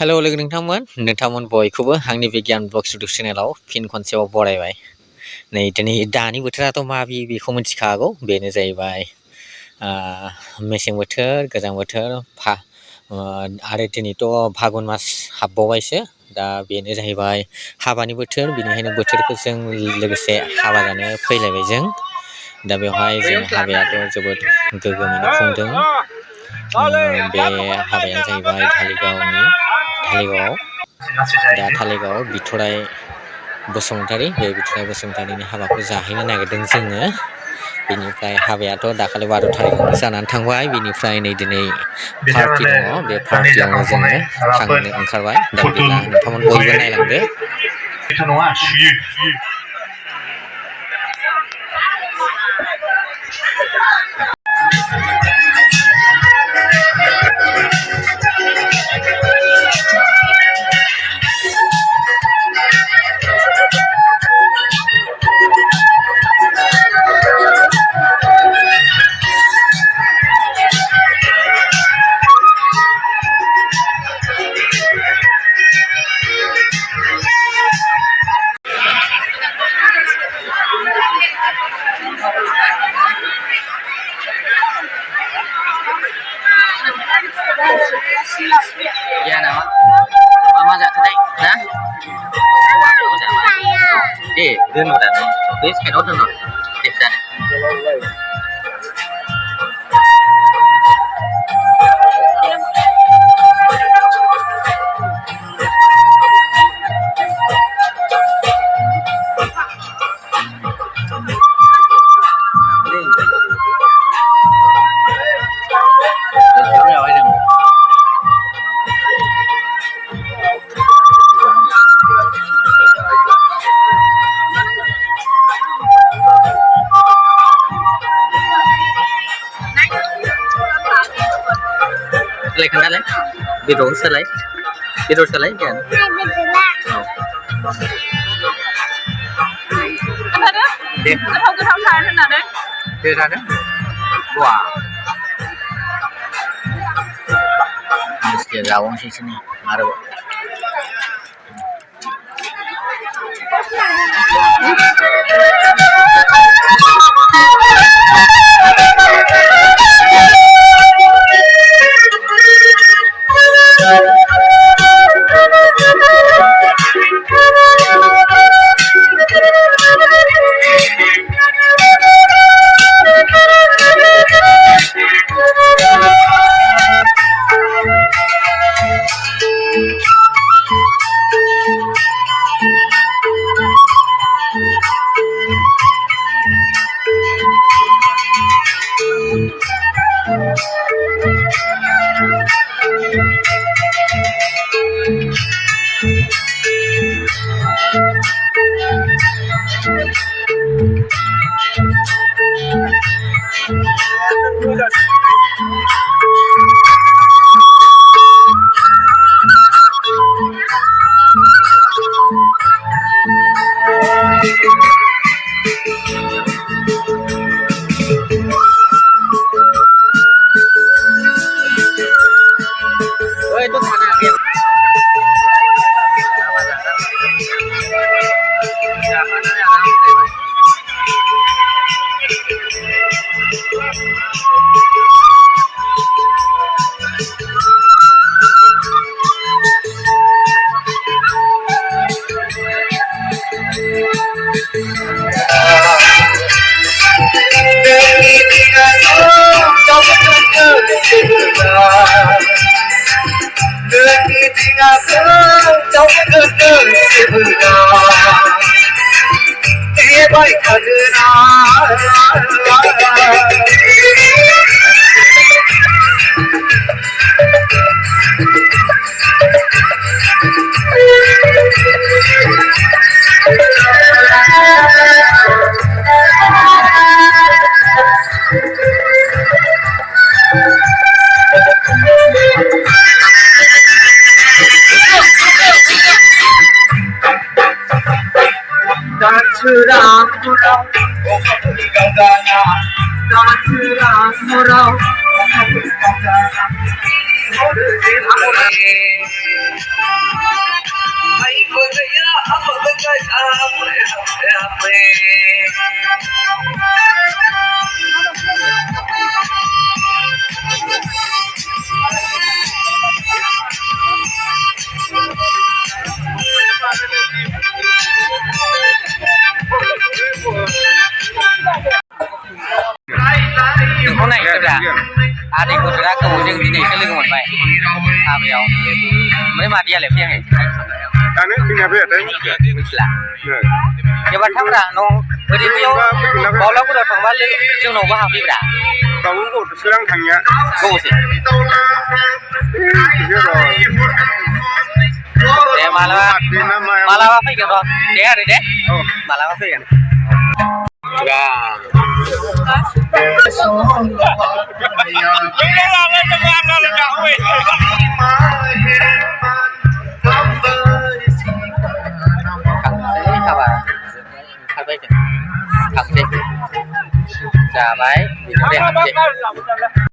Hello logo नोंथांमोन बयखौबो आंनि बिगियान ब्लग्स इउटुब चेनेलाव फिन खनसेबाव बरायबाय। नै दिनै दानि बोथोराथ' मा बेखौ मिथिखागौ, बेनो जाहैबाय मेसें बोथोर, गोजां बोथोर आरो दिनैथ' फागुन मास हाबबावबायसो। दा बेनो जाहैबाय हाबानि बोथोर, बेनिखायनो बोथोरफोरजों लोगोसे हाबा जानो फैलायबाय जों। दा बेवहाय जोङो हाबायाथ' जोबोद गोग्गोमैनो खुंदों। बे हाबाया जाहैबाय धालिगावआव। दा धालिगावआव बिथराय बसुमतारी, बे बिथराय बसुमतारीनि हाबाखौ जाहैनो नागिरदों जोङो। बेनिफ्राय हाबायाथ' दाखालि 12 थारिखआवनो जानानै थांबाय। बेनिफ्राय नै दिनै पार्टि दङ, बे पार्टियावनो जोङो थांनो ओंखारबाय। दा बिदिब्ला नोंथांमोन बयबो नायलांदो। Ya nama Mama जाथारनाय ना दे दोनहर बे साइडआव दोनहर दे जानो Selai kentalnya, biru selai kan? Ada? Deh. Kau sana ada? Deh ada? Wah. Mesti gawang sih sini, ngaruh. Hôm nay thật là đi một ra cầu riêng đi để cái lưng một mày béo mới mà đi lại phía này anh ấy đi nhà về đấy mình là cái bạn thằng là nó mới đi tiêu bao lâu cũng được phòng bán lấy chương nào có học đi đã có một sư đang thành nhá cô gì để mà là phải kiểu đó để ở đây đấy mà là phải kiểu gà thằng gì giả váy vì nó đẹp